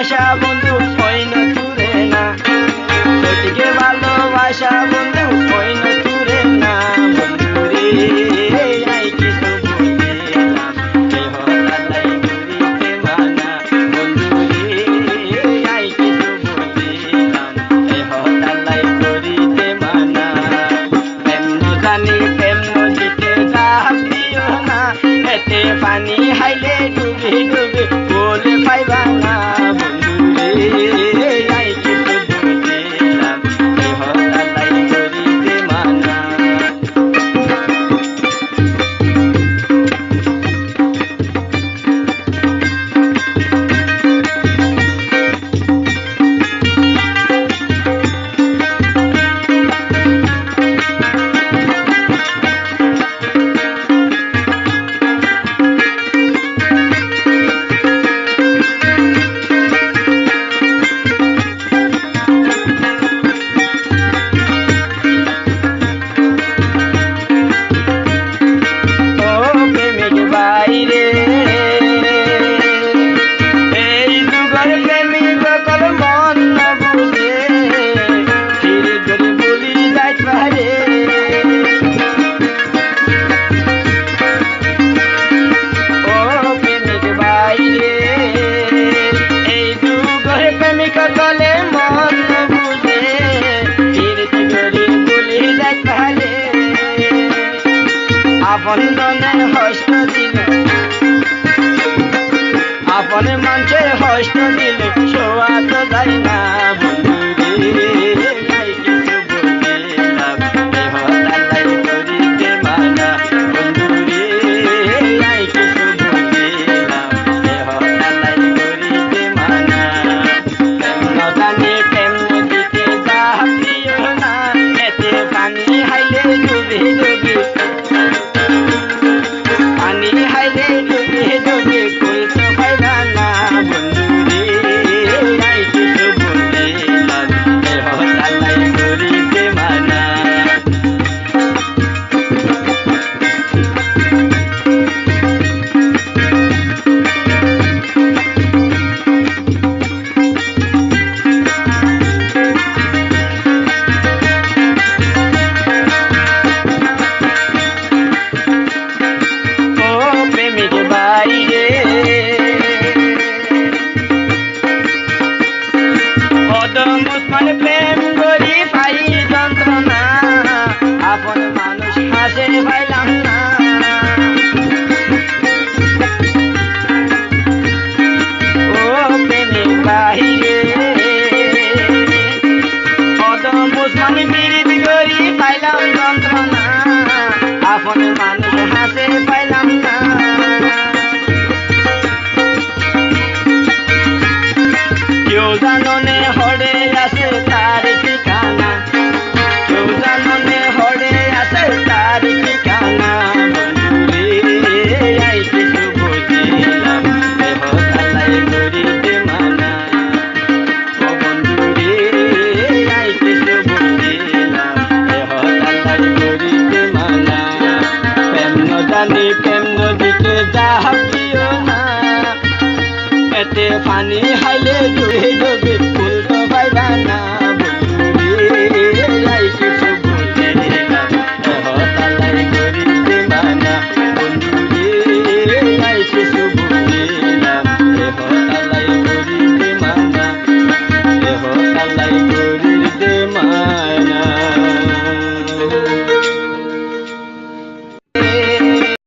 ভালোবাসা বন্ধু কইন তুরে না, সঠিকে ভালোবাসা বন্ধু কইন তুরে না। বন্ধু রে আই কিছু বলিলাম দেহ তালাই করিতে মানা। বন্ধু রে আই কিছু বলিলাম দেহ তালাই করিতে মানা। প্রেম জানি প্রেম নদীতে জাহাজ দিও না, এতে পানি হাইলে ডুবে ডুবে বলে পাইবা না। বন্ধু রে আই কিছু বলিলাম দেহ তালাই করিতে মানা। আপনজনে হস্ত দিলে আপন মানুষের হস্ত দিলে শোয়া তো যায় না। বন্ধু রে আই কিছু বলিলাম দেহ তালাই করিতে মানা। বন্ধু রে আই কিছু বলিলাম দেহ তালাই করিতে মানা। প্রেম জানি প্রেম নদীতে জাহাজ দিও না, এতে পানি হাইলে ডুবে ডুবে পানি হাইলে ডুবে ডুবে কইতে পাইবা না। বন্ধু রে আই কিছু বলিলাম দেহ তালাই করিতে মানা। প্রেম করি পাই যন্ত্রণা, আপন মানুষ হাসে পাইলাম না। ও প্রেমিক বাহিরে মুসলমান বিরিদ করি পাইলাম যন্ত্রণা, আপন মানুষ হাসে পাইলাম না। কেউ জাননে হরে আছে তার ঠিকানা, কেউ জাননে হরে আছে তার ঠিকানা। বন্ধু রে আই কিছু বলিলাম দেহ তালাই করিতে মানা। ও বন্ধু রে আই কিছু বলিলাম দেহ তালাই করিতে মানা। প্রেম জানি প্রেম নদীতে জাহাজ দিও না, এতে পানি হাইলে ডুবে ডুবে